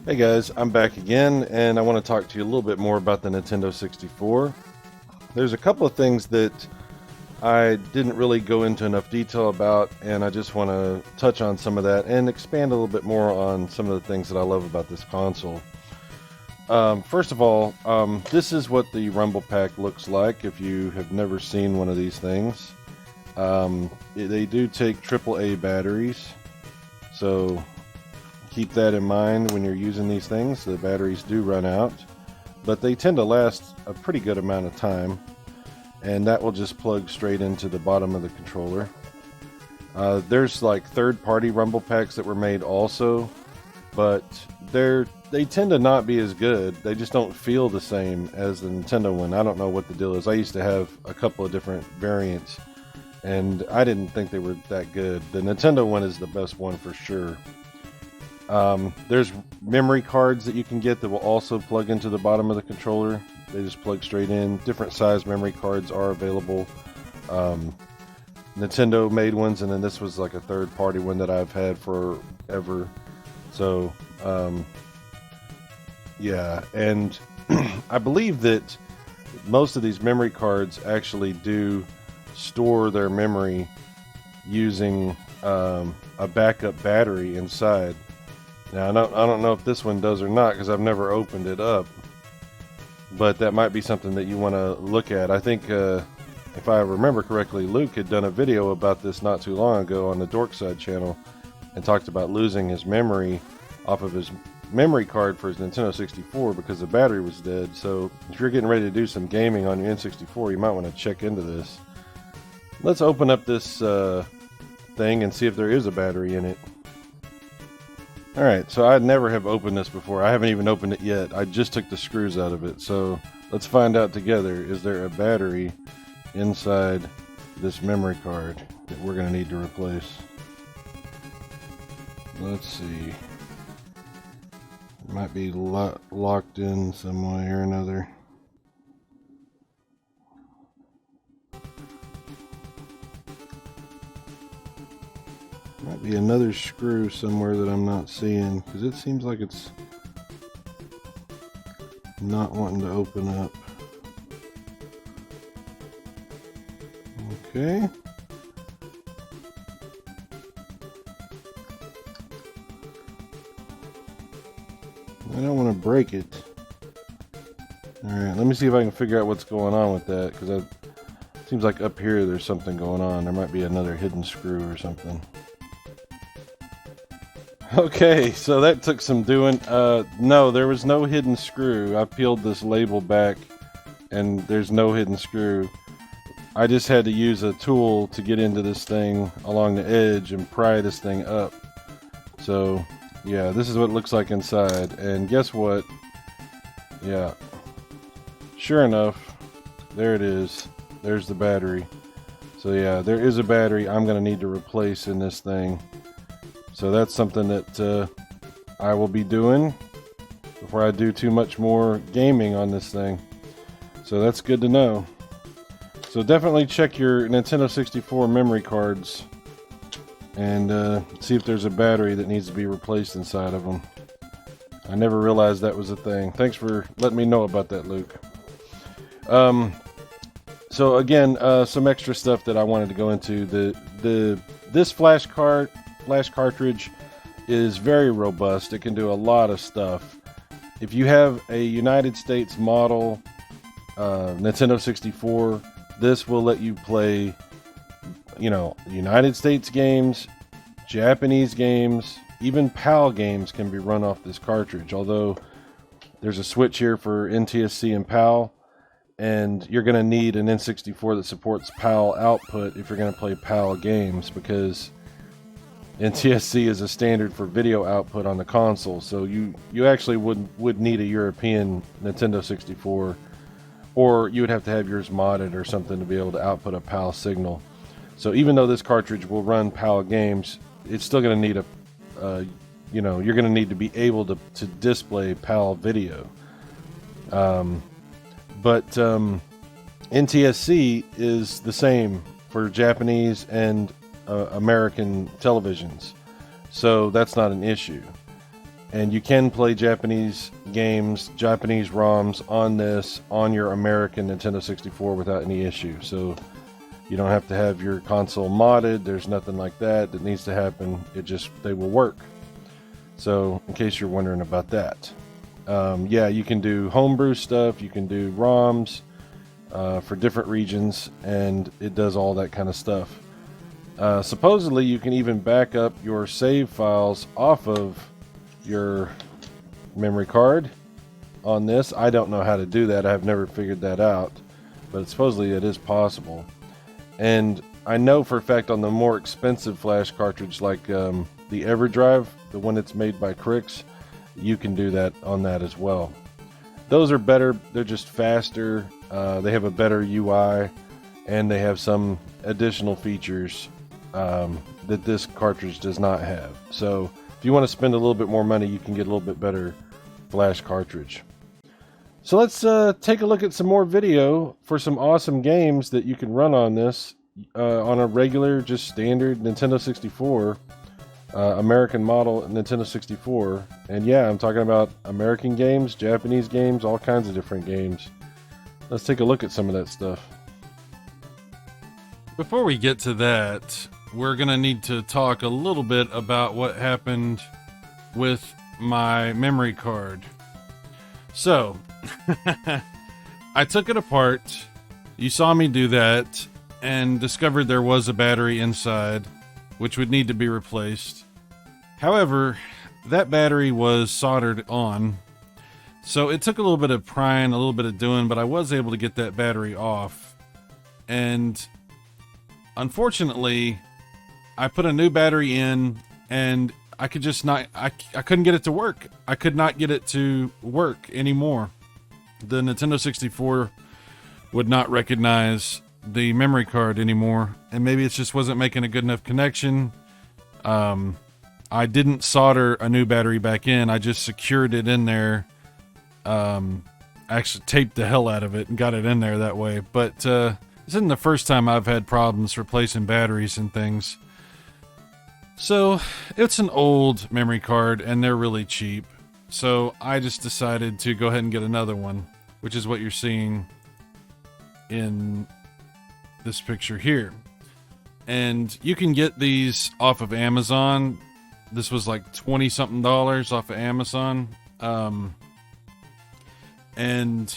Hey guys, I'm back again, and I want to talk to you a little bit more about the Nintendo 64. There's a couple of things that I didn't really go into enough detail about, and I just want to touch on some of that and expand a little bit more on some of the things that I love about this console. First of all, this is what the Rumble Pack looks like if you have never seen one of these things. They do take AAA batteries, so keep that in mind when you're using these things. The batteries do run out, but they tend to last a pretty good amount of time, and that will just plug straight into the bottom of the controller. There's like third-party Rumble Packs that were made also, but they tend to not be as good. They just don't feel the same as the Nintendo one. I don't know what the deal is. I used to have a couple of different variants, and I didn't think they were that good. The Nintendo one is the best one for sure. There's memory cards that you can get that will also plug into the bottom of the controller. They just plug straight in. Different size memory cards are available. Nintendo made ones, and then this was like a third-party one that I've had forever. So, yeah, and I believe that most of these memory cards actually do store their memory using a backup battery inside. Now, I don't know if this one does or not because I've never opened it up, but that might be something that you want to look at. I think, if I remember correctly, Luke had done a video about this not too long ago on the Dorkside channel and talked about losing his memory off of his memory card for his Nintendo 64 because the battery was dead. So if you're getting ready to do some gaming on your N64, you might want to check into this. Let's open up this thing and see if there is a battery in it. Alright, so I'd never have opened this before. I haven't even opened it yet. I just took the screws out of it. So let's find out together. Is there a battery inside this memory card that we're going to need to replace? Let's see. It might be locked in some way or another. Might be another screw somewhere that I'm not seeing, because it seems like it's not wanting to open up. Okay. I don't want to break it. Alright, let me see if I can figure out what's going on with that, because it seems like up here there's something going on. There might be another hidden screw or something. Okay, so that took some doing. No, there was no hidden screw. I peeled this label back and there's no hidden screw. I just had to use a tool to get into this thing along the edge and pry this thing up. So, yeah, this is what it looks like inside. And guess what? Yeah. Sure enough, there it is. There's the battery. So yeah, there is a battery I'm going to need to replace in this thing. So that's something that I will be doing before I do too much more gaming on this thing. So that's good to know. So definitely check your Nintendo 64 memory cards and see if there's a battery that needs to be replaced inside of them. I never realized that was a thing. Thanks for letting me know about that, Luke. So again, some extra stuff that I wanted to go into. This flash cartridge is very robust. It can do a lot of stuff. If you have a United States model Nintendo 64, this will let you play, you know, United States games, Japanese games, even PAL games can be run off this cartridge. Although there's a switch here for NTSC and PAL, and you're going to need an N64 that supports PAL output if you're going to play PAL games, because NTSC is a standard for video output on the console. So you actually would need a European Nintendo 64, or you would have to have yours modded or something to be able to output a PAL signal. So even though this cartridge will run PAL games, it's still going to need you know, you're going to need to be able to display PAL video. But NTSC is the same for Japanese and American televisions, so that's not an issue. And you can play Japanese games, Japanese ROMs on this, on your American Nintendo 64 without any issue. So you don't have to have your console modded. There's nothing like that needs to happen. They will work. So in case you're wondering about that. Yeah, you can do homebrew stuff. You can do ROMs for different regions, and it does all that kind of stuff. Supposedly you can even back up your save files off of your memory card on this. I don't know how to do that. I've never figured that out, but supposedly it is possible. And I know for a fact on the more expensive flash cartridge, like the EverDrive, the one that's made by Grafx, you can do that on that as well. Those are better. They're just faster. They have a better UI, and they have some additional features that this cartridge does not have. So if you want to spend a little bit more money, you can get a little bit better flash cartridge. So let's take a look at some more video for some awesome games that you can run on this on a regular, just standard Nintendo 64, American model Nintendo 64. And yeah, I'm talking about American games, Japanese games, all kinds of different games. Let's take a look at some of that stuff. Before we get to that, we're going to need to talk a little bit about what happened with my memory card. So, I took it apart. You saw me do that and discovered there was a battery inside, which would need to be replaced. However, that battery was soldered on, so it took a little bit of prying, a little bit of doing, but I was able to get that battery off. And unfortunately, I put a new battery in, and I could just not, I couldn't get it to work. I could not get it to work anymore. The Nintendo 64 would not recognize the memory card anymore, and maybe it just wasn't making a good enough connection. I didn't solder a new battery back in. I just secured it in there. Actually taped the hell out of it and got it in there that way. But this isn't the first time I've had problems replacing batteries and things. So it's an old memory card, and they're really cheap. So I just decided to go ahead and get another one, which is what you're seeing in this picture here. And you can get these off of Amazon. This was like $20 something off of Amazon. And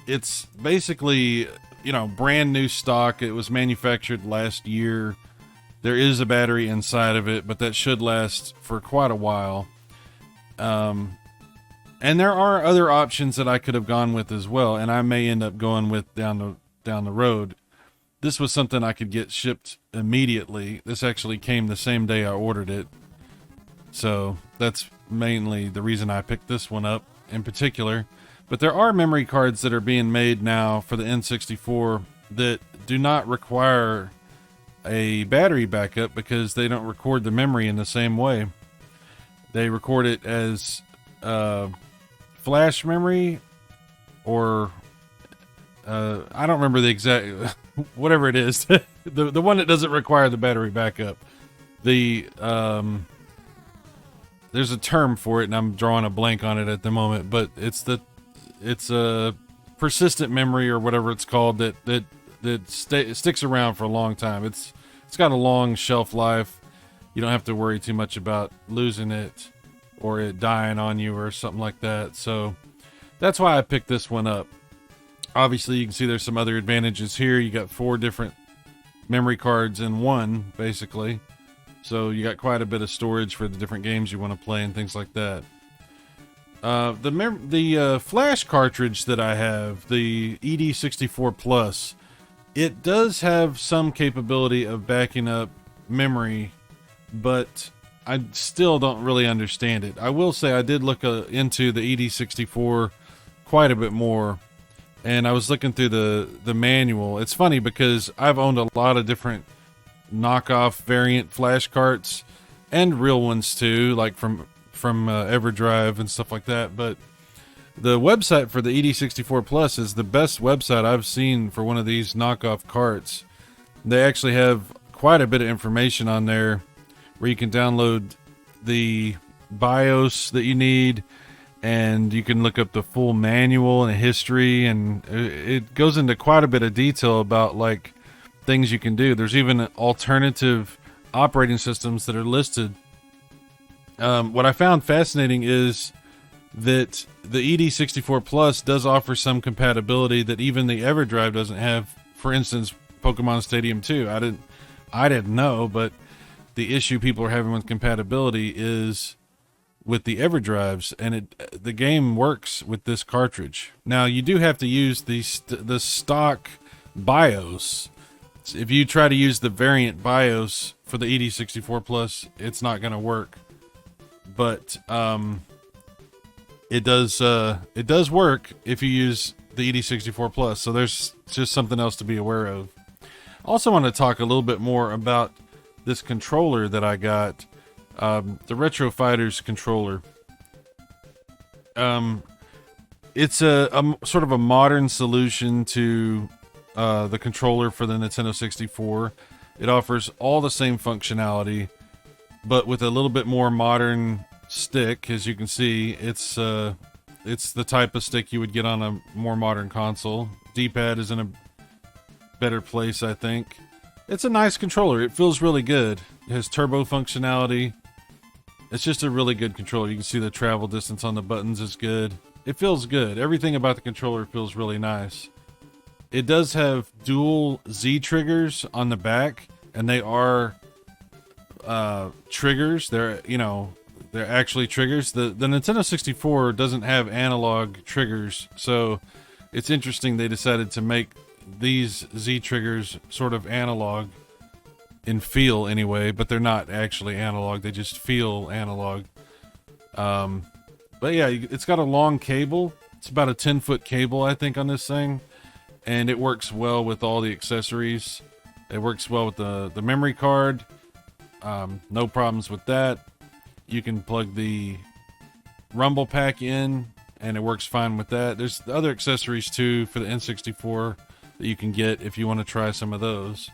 it's basically, you know, brand new stock. It was manufactured last year. There is a battery inside of it, but that should last for quite a while. And there are other options that I could have gone with as well, and I may end up going with down the road. This was something I could get shipped immediately. This actually came the same day I ordered it. So that's mainly the reason I picked this one up in particular. But there are memory cards that are being made now for the N64 that do not require a battery backup because they don't record the memory in the same way. They record it as flash memory, or I don't remember the exact whatever it is. the one that doesn't require the battery backup. There's a term for it, and I'm drawing a blank on it at the moment, but it's a persistent memory or whatever it's called that sticks around for a long time. It's got a long shelf life. You don't have to worry too much about losing it or it dying on you or something like that. So that's why I picked this one up. Obviously, you can see there's some other advantages here. You got 4 different memory cards in one, basically. So you got quite a bit of storage for the different games you want to play and things like that. The flash cartridge that I have, the ED64 Plus, it does have some capability of backing up memory, but I still don't really understand it. I will say I did look into the ED64 quite a bit more, and I was looking through the manual. It's funny because I've owned a lot of different knockoff variant flash carts and real ones too, like from EverDrive and stuff like that. But the website for the ED64 Plus is the best website I've seen for one of these knockoff carts. They actually have quite a bit of information on there where you can download the BIOS that you need, and you can look up the full manual and a history, and it goes into quite a bit of detail about like things you can do. There's even alternative operating systems that are listed. What I found fascinating is that the ED64 Plus does offer some compatibility that even the EverDrive doesn't have. For instance, Pokemon Stadium 2. I didn't know, but the issue people are having with compatibility is with the EverDrives, and the game works with this cartridge. Now, you do have to use the stock BIOS. If you try to use the variant BIOS for the ED64 Plus, it's not going to work. But it does work if you use the ED64 Plus. So there's just something else to be aware of. Also want to talk a little bit more about this controller that I got, the Retro Fighters controller. It's a sort of a modern solution to the controller for the Nintendo 64. It offers all the same functionality, but with a little bit more modern stick. As you can see, it's the type of stick you would get on a more modern console. D-pad is in a better place, I think. It's a nice controller. It feels really good. It has turbo functionality. It's just a really good controller. You can see the travel distance on the buttons is good. It feels good. Everything about the controller feels really nice. It does have dual Z triggers on the back, and they are triggers. They're actually triggers. The Nintendo 64 doesn't have analog triggers, so it's interesting they decided to make these Z triggers sort of analog in feel anyway, but they're not actually analog. They just feel analog. But yeah, it's got a long cable. It's about a 10-foot cable, I think, on this thing, and it works well with all the accessories. It works well with the memory card. No problems with that. You can plug the Rumble Pack in, and it works fine with that. There's the other accessories too for the N64 that you can get if you want to try some of those.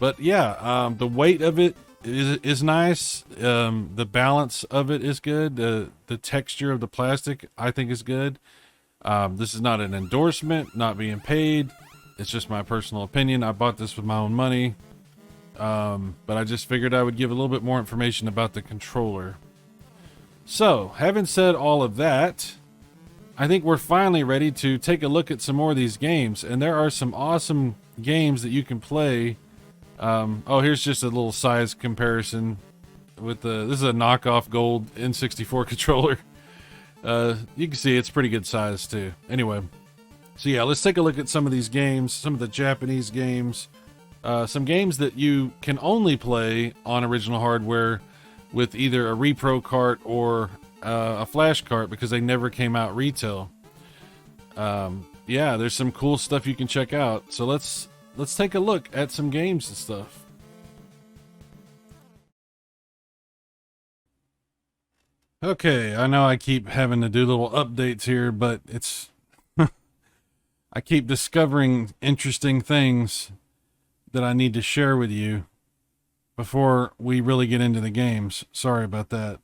But yeah, the weight of it is nice. The balance of it is good. The texture of the plastic, I think, is good. This is not an endorsement, not being paid. It's just my personal opinion. I bought this with my own money. But I just figured I would give a little bit more information about the controller. So, having said all of that, I think we're finally ready to take a look at some more of these games. And there are some awesome games that you can play. Here's just a little size comparison with this is a knockoff gold N64 controller. You can see it's pretty good size too. Anyway, so yeah, let's take a look at some of these games, some of the Japanese games, some games that you can only play on original hardware with either a repro cart or a flash cart because they never came out retail. Yeah, there's some cool stuff you can check out. So let's take a look at some games and stuff. Okay, I know I keep having to do little updates here, but it's I keep discovering interesting things that I need to share with you before we really get into the games. Sorry about that.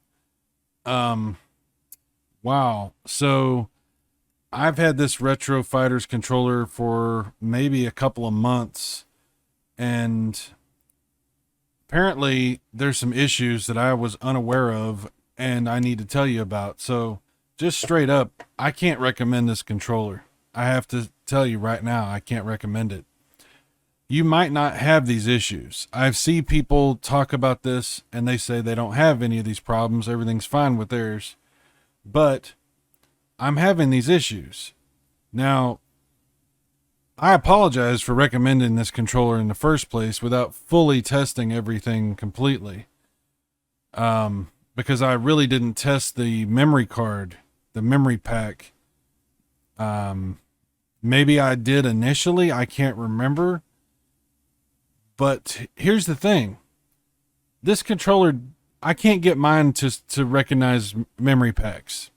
Wow. So I've had this Retro Fighters controller for maybe a couple of months, and apparently there's some issues that I was unaware of and I need to tell you about. So just straight up, I can't recommend this controller. I have to tell you right now, I can't recommend it. You might not have these issues. I've seen people talk about this and they say they don't have any of these problems. Everything's fine with theirs. But I'm having these issues. Now, I apologize for recommending this controller in the first place without fully testing everything completely. Because I really didn't test the memory card, the memory pack. Maybe I did initially. I can't remember. But here's the thing. This controller, I can't get mine to recognize memory packs.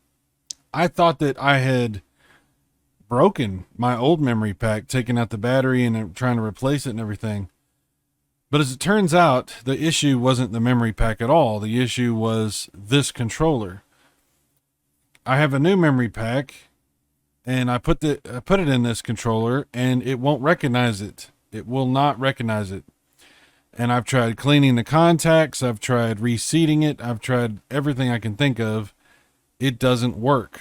I thought that I had broken my old memory pack, taking out the battery and trying to replace it and everything. But as it turns out, the issue wasn't the memory pack at all. The issue was this controller. I have a new memory pack, and I put it in this controller, and it won't recognize it. It will not recognize it. And I've tried cleaning the contacts. I've tried reseating it. I've tried everything I can think of. It doesn't work.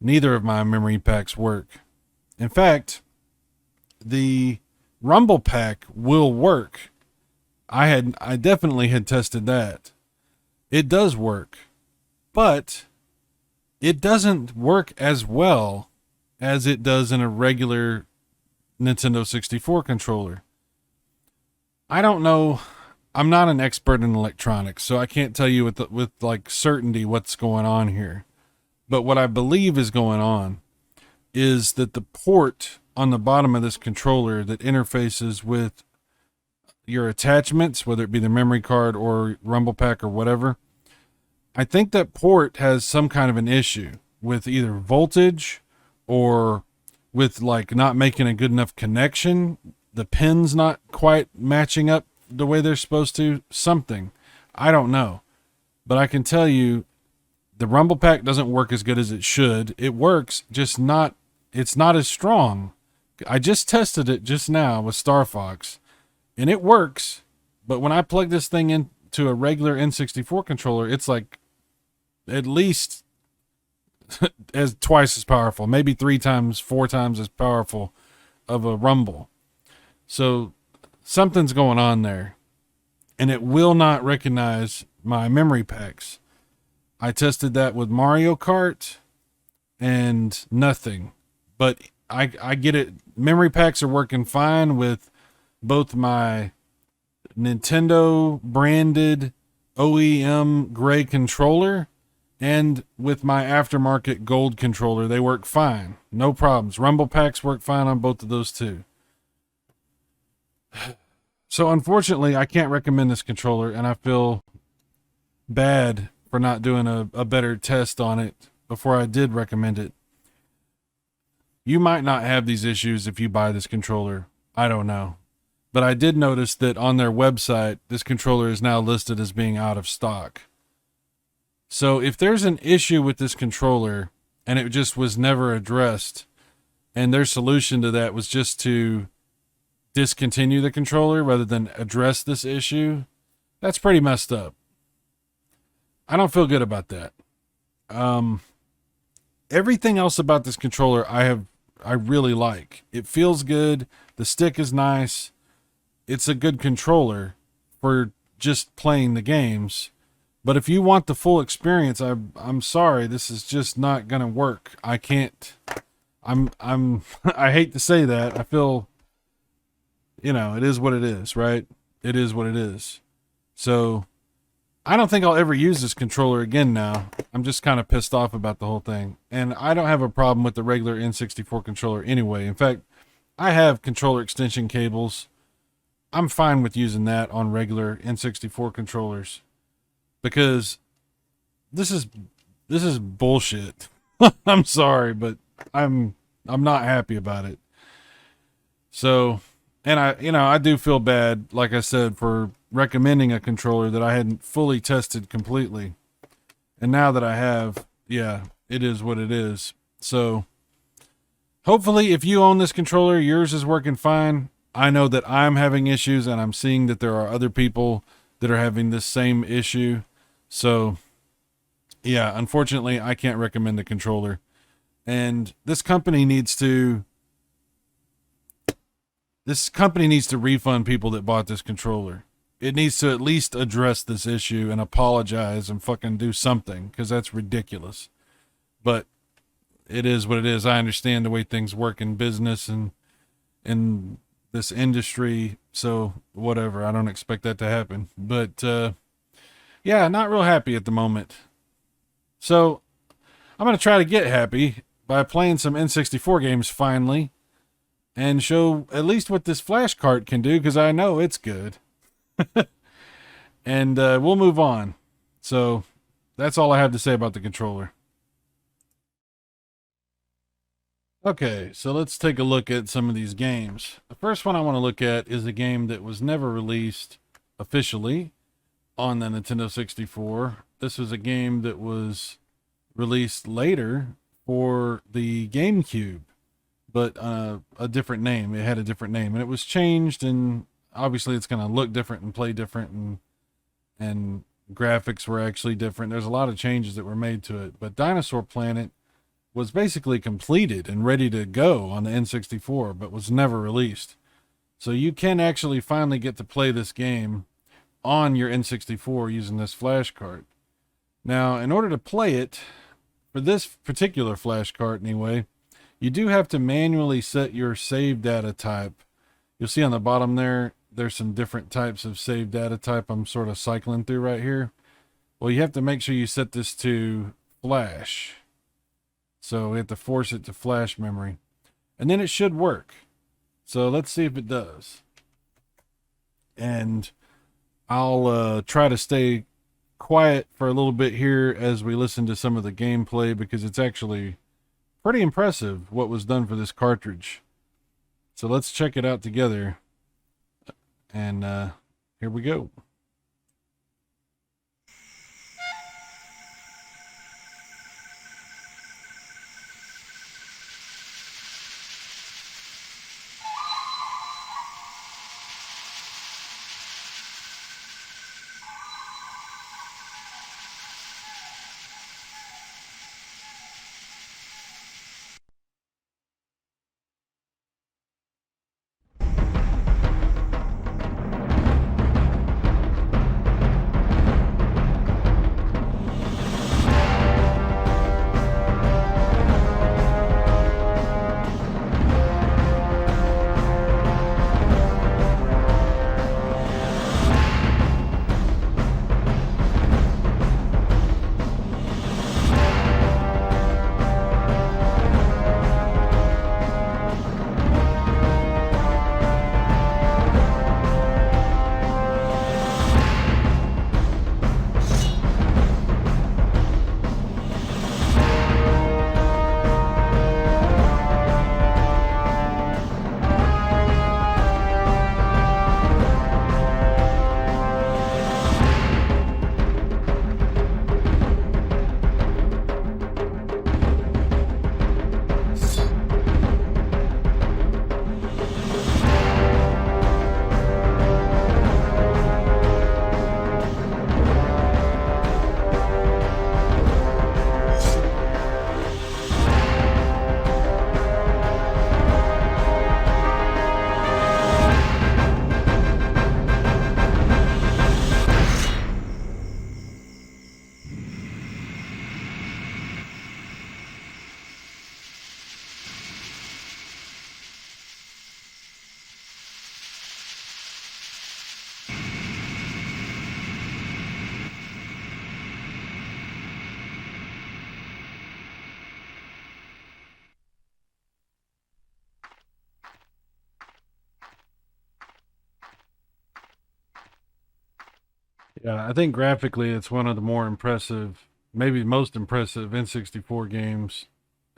Neither of my memory packs work. In fact, the Rumble pack will work. I definitely had tested that. It does work, but it doesn't work as well as it does in a regular Nintendo 64 controller. I don't know. I'm not an expert in electronics, so I can't tell you with like certainty what's going on here. But what I believe is going on is that the port on the bottom of this controller that interfaces with your attachments, whether it be the memory card or Rumble Pack or whatever, I think that port has some kind of an issue with either voltage or with like not making a good enough connection, the pins not quite matching up the way they're supposed to, something. I don't know. But I can tell you the Rumble Pack doesn't work as good as it should. It works, just not, it's not as strong. I just tested it just now with Star Fox, and it works, but when I plug this thing into a regular N64 controller, it's like at least as twice as powerful, maybe 3 times, 4 times as powerful of a Rumble. So something's going on there, and it will not recognize my memory packs. I tested that with Mario Kart and nothing, but I get it. Memory packs are working fine with both my Nintendo branded OEM gray controller and with my aftermarket gold controller. They work fine. No problems. Rumble packs work fine on both of those too. So unfortunately, I can't recommend this controller, and I feel bad for not doing a better test on it before I did recommend it. You might not have these issues if you buy this controller. I don't know. But I did notice that on their website, this controller is now listed as being out of stock. So if there's an issue with this controller and it just was never addressed, and their solution to that was just to discontinue the controller rather than address this issue, that's pretty messed up. I don't feel good about that. Everything else about this controller I really like. It feels good. The stick is nice. It's a good controller for just playing the games. But if you want the full experience, I'm sorry, this is just not gonna work. I can't. I hate to say that. I feel, it is what it is, right? It is what it is. So I don't think I'll ever use this controller again now. I'm just kind of pissed off about the whole thing. And I don't have a problem with the regular N64 controller anyway. In fact, I have controller extension cables. I'm fine with using that on regular N64 controllers because this is bullshit. I'm sorry, but I'm not happy about it. So, and I do feel bad, like I said, for recommending a controller that I hadn't fully tested completely. And now that I have, yeah, it is what it is. So hopefully if you own this controller, yours is working fine. I know that I'm having issues, and I'm seeing that there are other people that are having this same issue. So yeah, unfortunately I can't recommend the controller. And this company needs to refund people that bought this controller. It needs to at least address this issue and apologize and fucking do something, because that's ridiculous. But it is what it is. I understand the way things work in business and in this industry, so whatever. I don't expect that to happen. But yeah, not real happy at the moment. So I'm going to try to get happy by playing some N64 games finally and show at least what this flash cart can do, because I know it's good. And we'll move on. So that's all I have to say about the controller. Okay, so let's take a look at some of these games. The first one I want to look at is a game that was never released officially on the Nintendo 64. This was a game that was released later for the GameCube, but a different name. It had a different name, and it was changed, and obviously it's going to look different and play different, and graphics were actually different. There's a lot of changes that were made to it, but Dinosaur Planet was basically completed and ready to go on the N64, but was never released. So you can actually finally get to play this game on your N64 using this flash cart. Now, in order to play it, for this particular flash cart anyway, you do have to manually set your save data type. You'll see on the bottom there's some different types of save data type I'm sort of cycling through right here. Well, you have to make sure you set this to flash. So we have to force it to flash memory. And then it should work. So let's see if it does. And I'll try to stay quiet for a little bit here as we listen to some of the gameplay, because it's actually pretty impressive what was done for this cartridge. So let's check it out together. And here we go. Yeah, I think graphically it's one of the more impressive, maybe most impressive N64 games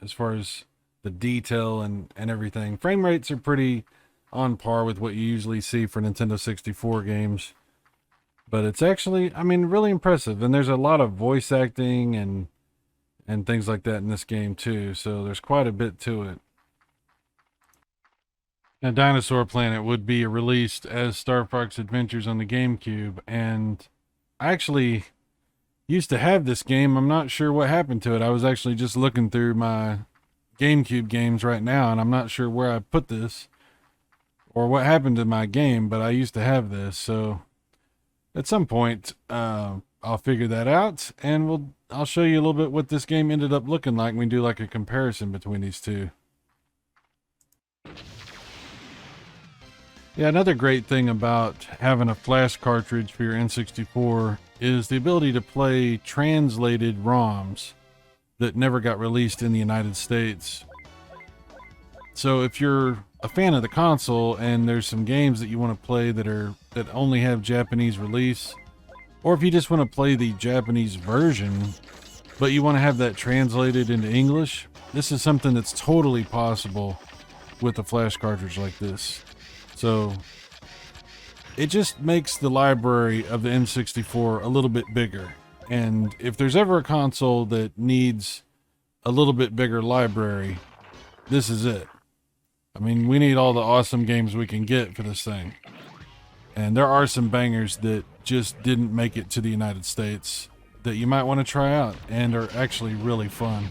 as far as the detail and everything. Frame rates are pretty on par with what you usually see for Nintendo 64 games. But it's actually, I mean, really impressive. And there's a lot of voice acting and things like that in this game too. So there's quite a bit to it. Now, Dinosaur Planet would be released as Star Fox Adventures on the GameCube, and I actually used to have this game. I'm not sure what happened to it. I was actually just looking through my GameCube games right now, and I'm not sure where I put this or what happened to my game, but I used to have this. So at some point, I'll figure that out, and I'll show you a little bit what this game ended up looking like when we do like a comparison between these two. Yeah, another great thing about having a flash cartridge for your N64 is the ability to play translated ROMs that never got released in the United States. So if you're a fan of the console and there's some games that you want to play that only have Japanese release, or if you just want to play the Japanese version but you want to have that translated into English, this is something that's totally possible with a flash cartridge like this. So it just makes the library of the N64 a little bit bigger. And if there's ever a console that needs a little bit bigger library, this is it. I mean, we need all the awesome games we can get for this thing. And there are some bangers that just didn't make it to the United States that you might want to try out and are actually really fun.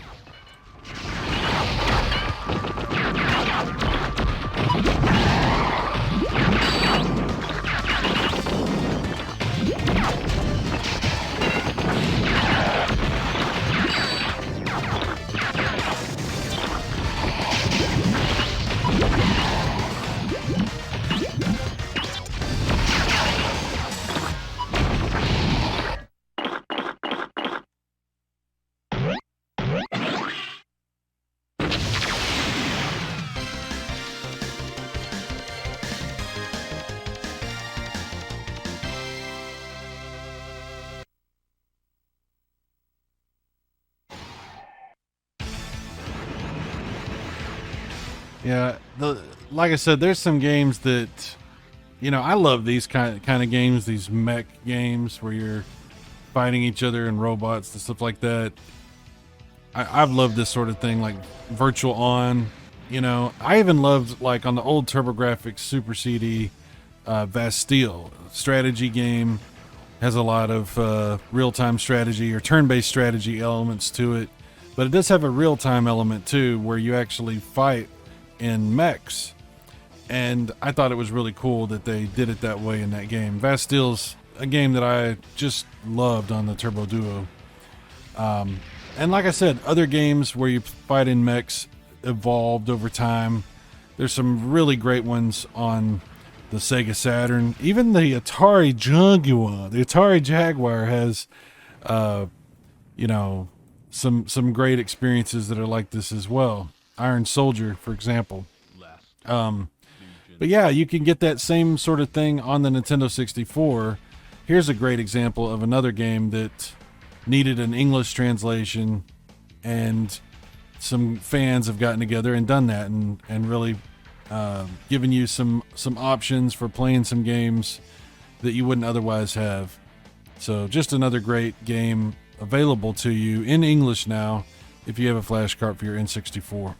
Yeah, like I said, there's some games that, you know, I love these kind of games, these mech games where you're fighting each other and robots and stuff like that. I've loved this sort of thing, like Virtual On. You know, I even loved, like, on the old TurboGrafx Super CD, Bastille strategy game. Has a lot of real-time strategy or turn-based strategy elements to it, but it does have a real-time element too, where you actually fight in mechs. And I thought it was really cool that they did it that way in that game. Bastille's a game that I just loved on the Turbo Duo. And like I said, other games where you fight in mechs evolved over time. There's some really great ones on the Sega Saturn. Even the Atari Jaguar has, you know, some great experiences that are like this as well. Iron Soldier, for example. But yeah, you can get that same sort of thing on the Nintendo 64. Here's a great example of another game that needed an English translation, and some fans have gotten together and done that, and really given you some options for playing some games that you wouldn't otherwise have. So just another great game available to you in English now if you have a flash cart for your N64.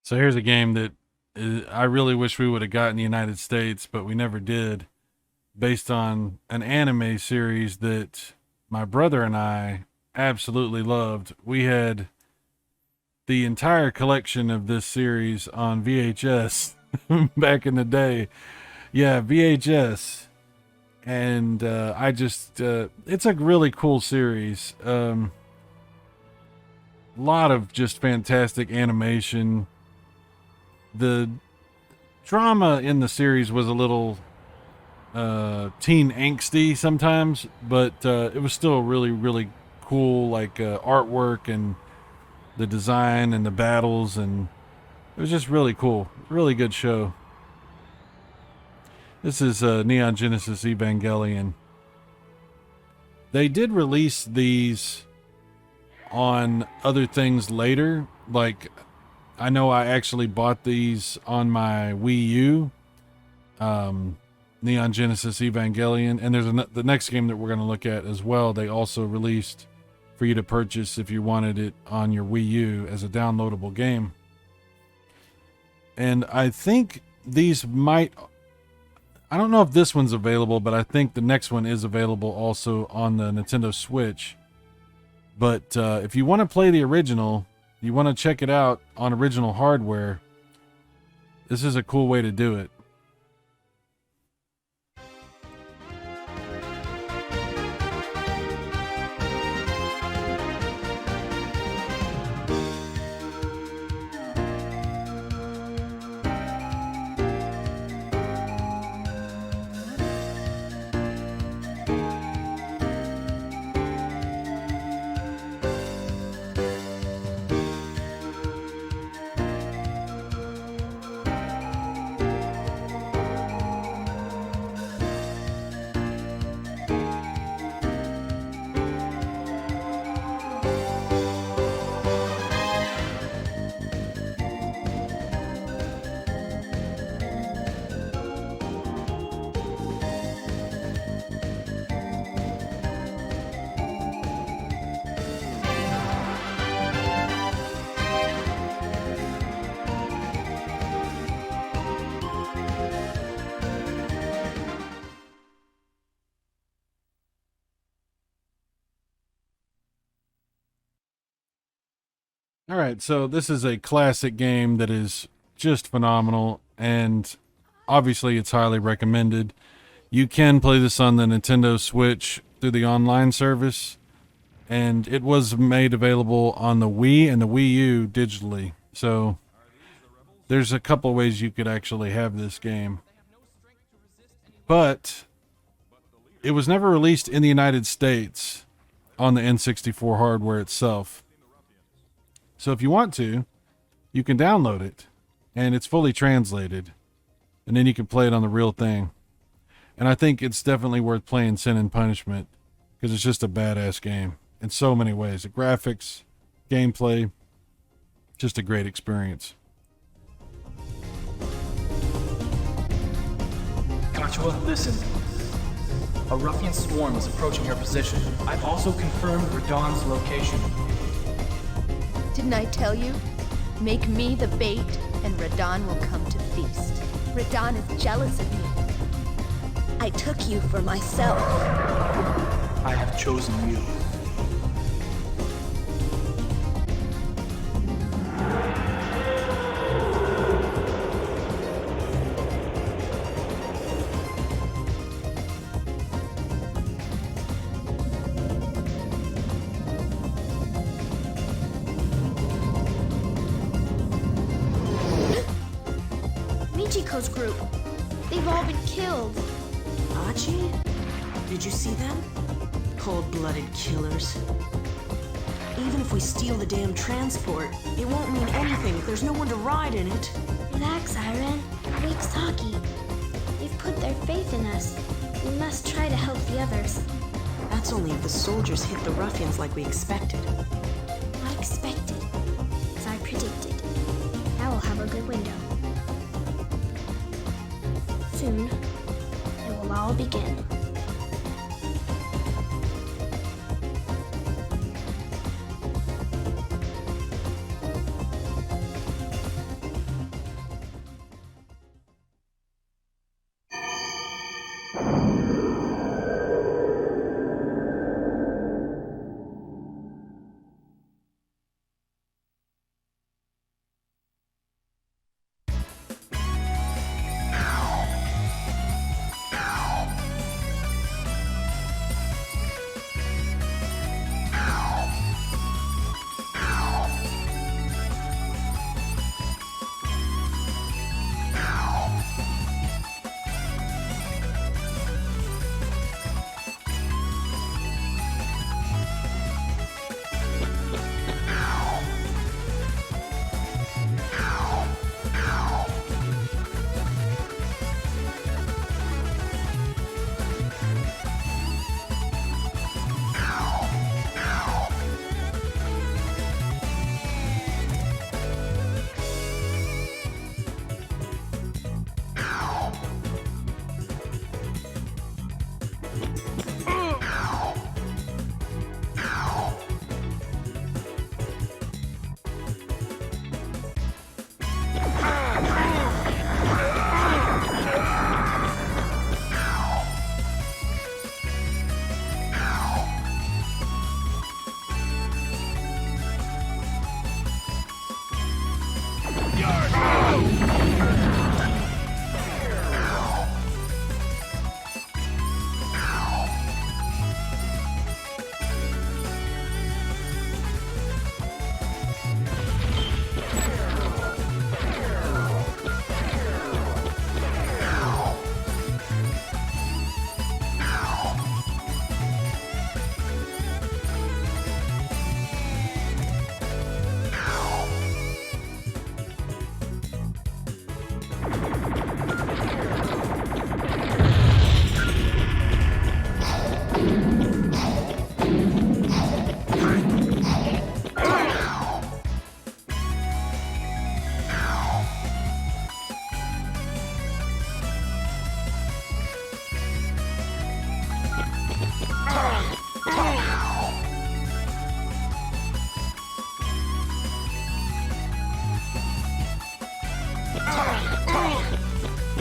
So here's a game that I really wish we would have got in the United States, but we never did, based on an anime series that my brother and I absolutely loved. We had the entire collection of this series on VHS back in the day. Yeah, VHS. And I just, it's a really cool series. Lot of just fantastic animation. The drama in the series was a little teen angsty sometimes, but it was still really, really cool, like artwork and the design and the battles, and it was just really cool. Really good show. This is Neon Genesis Evangelion. They did release these on other things later. Like, I know I actually bought these on my Wii U. Neon Genesis Evangelion. And there's the next game that we're going to look at as well. They also released for you to purchase if you wanted it on your Wii U as a downloadable game. And I think these might... I don't know if this one's available, but I think the next one is available also on the Nintendo Switch. But if you want to play the original, you want to check it out on original hardware, this is a cool way to do it. All right, so this is a classic game that is just phenomenal, and obviously it's highly recommended. You can play this on the Nintendo Switch through the online service, and it was made available on the Wii and the Wii U digitally. So there's a couple ways you could actually have this game. But it was never released in the United States on the N64 hardware itself. So if you want to, you can download it, and it's fully translated, and then you can play it on the real thing. And I think it's definitely worth playing Sin and Punishment, because it's just a badass game in so many ways. The graphics, gameplay, just a great experience. Joshua, listen. A ruffian swarm is approaching your position. I've also confirmed Radon's location. Didn't I tell you? Make me the bait, and Radon will come to feast. Radon is jealous of me. I took you for myself. I have chosen you. Michiko's group. They've all been killed. Achi? Did you see them? Cold-blooded killers. Even if we steal the damn transport, it won't mean anything if there's no one to ride in it. Relax, Iron. Wake Saki. They've put their faith in us. We must try to help the others. That's only if the soldiers hit the ruffians like we expected. Not expected. As I predicted. Now we'll have a good window. Soon, it will all begin.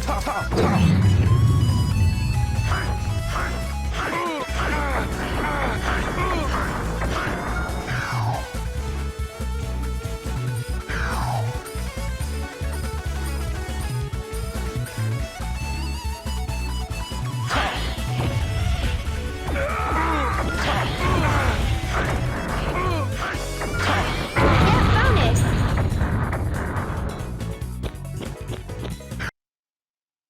Bonus!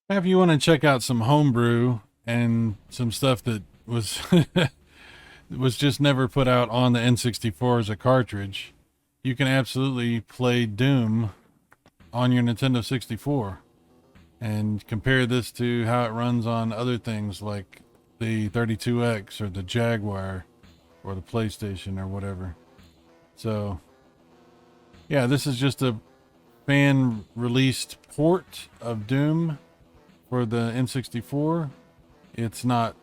If you want to check out some homebrew and some stuff that was was just never put out on the N64 as a cartridge, you can absolutely play Doom on your Nintendo 64 and compare this to how it runs on other things like the 32X or the Jaguar or the PlayStation or whatever. So yeah, this is just a fan released port of Doom for the N64. It's not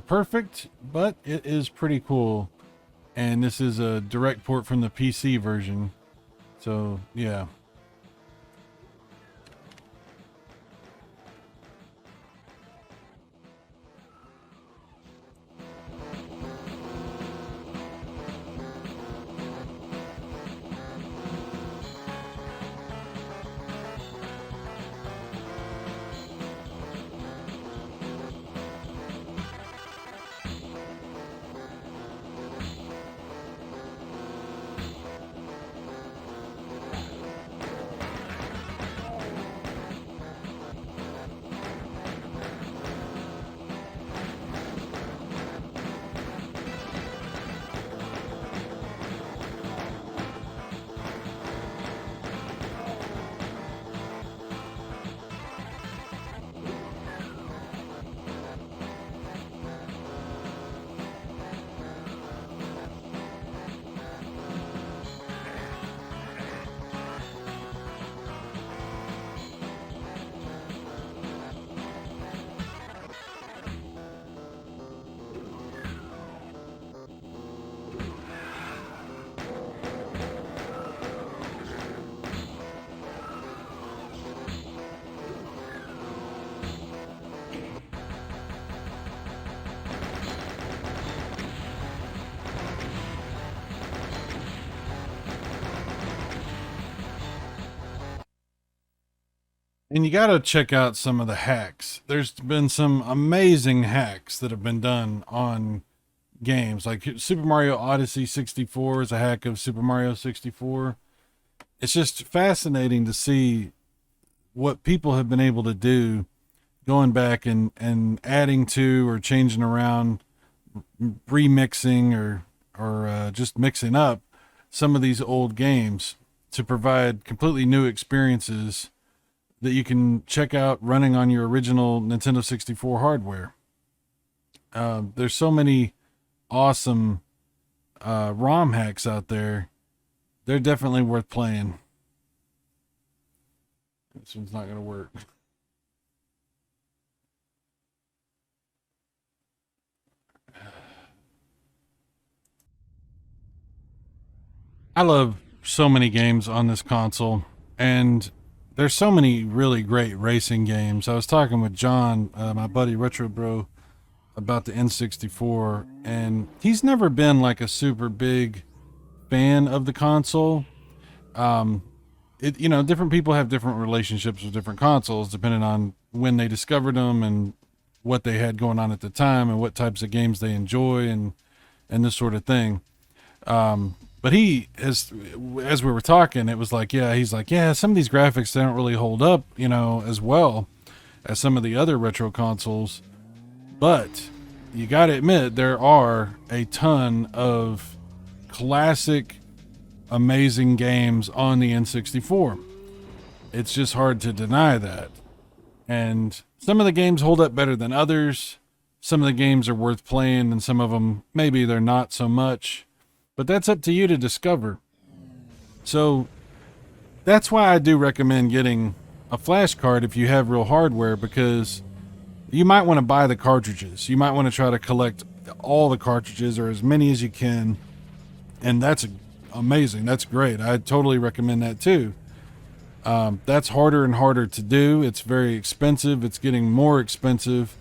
perfect, but it is pretty cool. And this is a direct port from the PC version. So yeah. And you got to check out some of the hacks. There's been some amazing hacks that have been done on games. Like Super Mario Odyssey 64 is a hack of Super Mario 64. It's just fascinating to see what people have been able to do going back and adding to or changing around, remixing or just mixing up some of these old games to provide completely new experiences that you can check out running on your original Nintendo 64 hardware. There's so many awesome ROM hacks out there. They're definitely worth playing. This one's not going to work. I love so many games on this console, and there's so many really great racing games. I was talking with John, my buddy Retro Bro, about the N64, and he's never been like a super big fan of the console. Different people have different relationships with different consoles depending on when they discovered them and what they had going on at the time and what types of games they enjoy and this sort of thing. But he as we were talking, it was like, he's like, some of these graphics, they don't really hold up, as well as some of the other retro consoles. But you got to admit, there are a ton of classic, amazing games on the N64. It's just hard to deny that. And some of the games hold up better than others. Some of the games are worth playing, and some of them, maybe they're not so much. But that's up to you to discover. So that's why I do recommend getting a flash card if you have real hardware, because you might want to buy the cartridges. You might want to try to collect all the cartridges or as many as you can. And that's amazing. That's great. I totally recommend that too. That's harder and harder to do. It's very expensive. It's getting more expensive.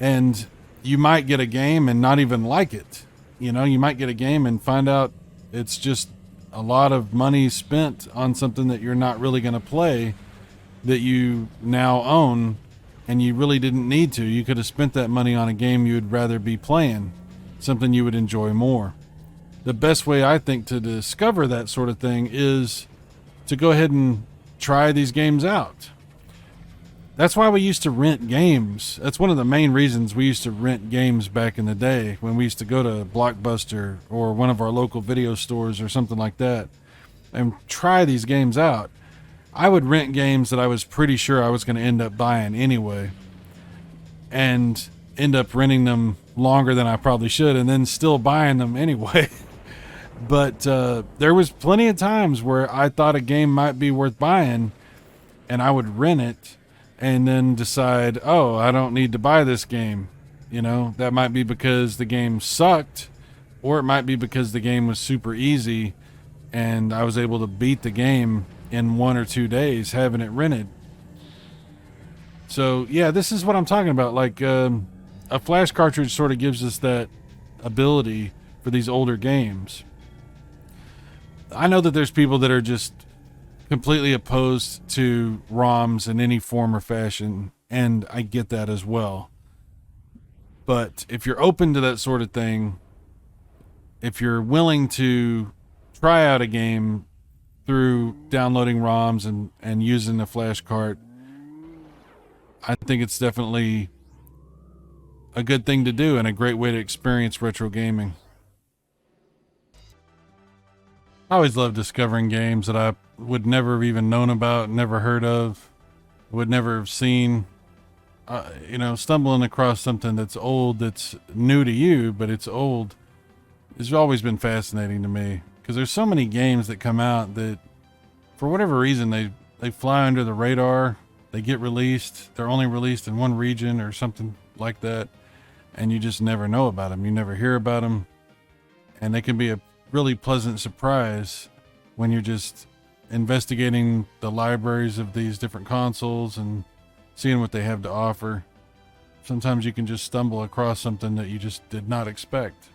And you might get a game and not even like it. You know, you might get a game and find out it's just a lot of money spent on something that you're not really going to play, that you now own, and you really didn't need to. You could have spent that money on a game you would rather be playing, something you would enjoy more. The best way, I think, to discover that sort of thing is to go ahead and try these games out. That's why we used to rent games. That's one of the main reasons we used to rent games back in the day, when we used to go to Blockbuster or one of our local video stores or something like that and try these games out. I would rent games that I was pretty sure I was going to end up buying anyway, and end up renting them longer than I probably should, and then still buying them anyway. But there was plenty of times where I thought a game might be worth buying, and I would rent it and then decide, oh, I don't need to buy this game. You know, that might be because the game sucked, or it might be because the game was super easy and I was able to beat the game in 1 or 2 days having it rented. So yeah, this is what I'm talking about. Like, a flash cartridge sort of gives us that ability for these older games. I know that there's people that are just completely opposed to ROMs in any form or fashion, and I get that as well. But if you're open to that sort of thing, if you're willing to try out a game through downloading ROMs and using the flash cart, I think it's definitely a good thing to do and a great way to experience retro gaming. I always love discovering games that I would never have even known about, never heard of, would never have seen. You know, stumbling across something that's old, that's new to you, but it's old, has always been fascinating to me. Because there's so many games that come out that, for whatever reason, they fly under the radar. They get released. They're only released in one region or something like that. And you just never know about them. You never hear about them. And they can be a really pleasant surprise when you're just investigating the libraries of these different consoles and seeing what they have to offer. Sometimes you can just stumble across something that you just did not expect.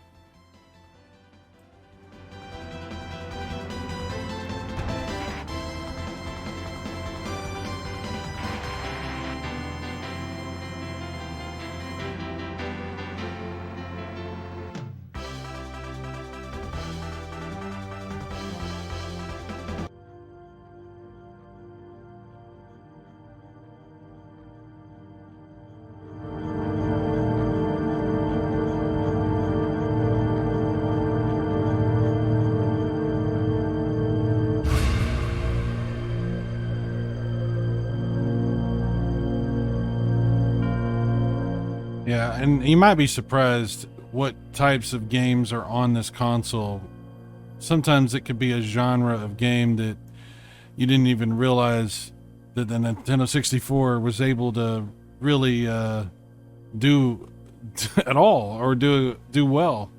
Yeah, and you might be surprised what types of games are on this console. Sometimes it could be a genre of game that you didn't even realize that the Nintendo 64 was able to really do at all, or do well.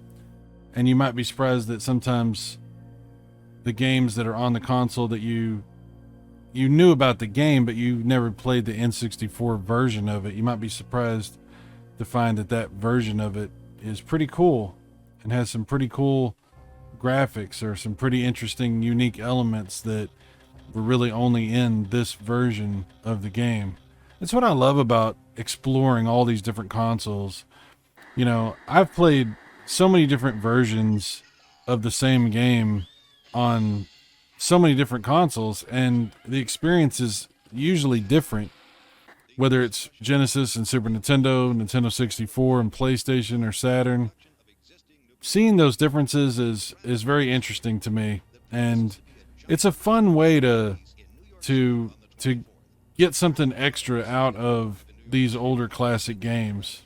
And you might be surprised that sometimes the games that are on the console that you knew about the game, but you never played the N64 version of it. You might be surprised to find that version of it is pretty cool and has some pretty cool graphics or some pretty interesting, unique elements that were really only in this version of the game. That's what I love about exploring all these different consoles. You know, I've played so many different versions of the same game on so many different consoles, and the experience is usually different. Whether it's Genesis and Super Nintendo, Nintendo 64 and PlayStation or Saturn, seeing those differences is very interesting to me, and it's a fun way to get something extra out of these older classic games.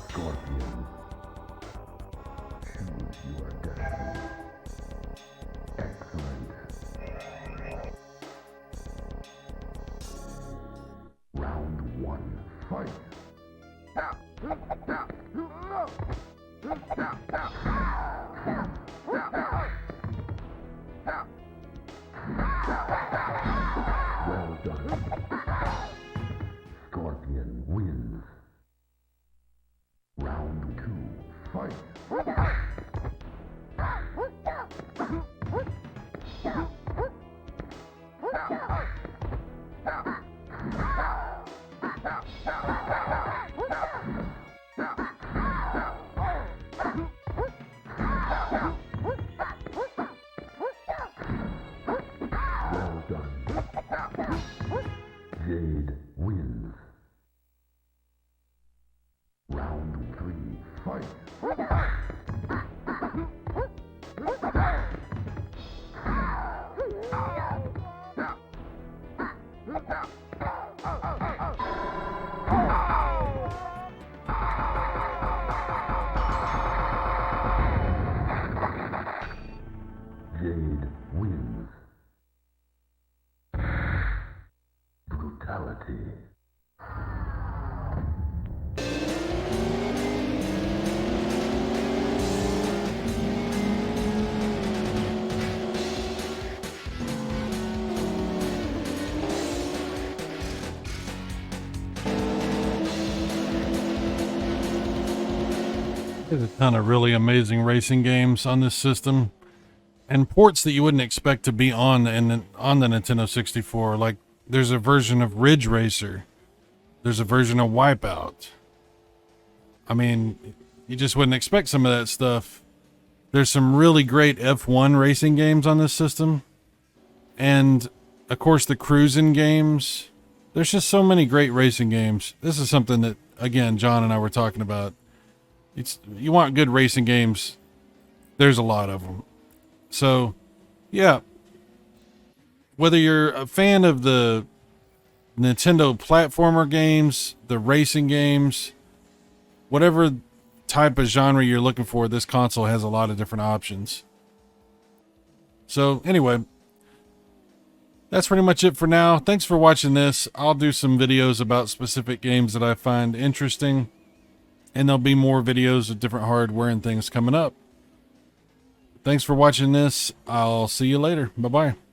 Scorpion, choose your destiny. Excellent. Round one, fight. Well done. Scorpion wins. Round two, fight. Well done. Jade wins. Round three, fight. Jade wins. Brutality. There's a ton of really amazing racing games on this system, and ports that you wouldn't expect to be on the Nintendo 64. Like, there's a version of Ridge Racer. There's a version of Wipeout. I mean, you just wouldn't expect some of that stuff. There's some really great F1 racing games on this system. And, of course, the cruising games. There's just so many great racing games. This is something that, again, John and I were talking about. You want good racing games, there's a lot of them. So, yeah. Whether you're a fan of the Nintendo platformer games, the racing games, whatever type of genre you're looking for, this console has a lot of different options. So, anyway, that's pretty much it for now. Thanks for watching this. I'll do some videos about specific games that I find interesting. And there'll be more videos of different hardware and things coming up. Thanks for watching this. I'll see you later. Bye-bye.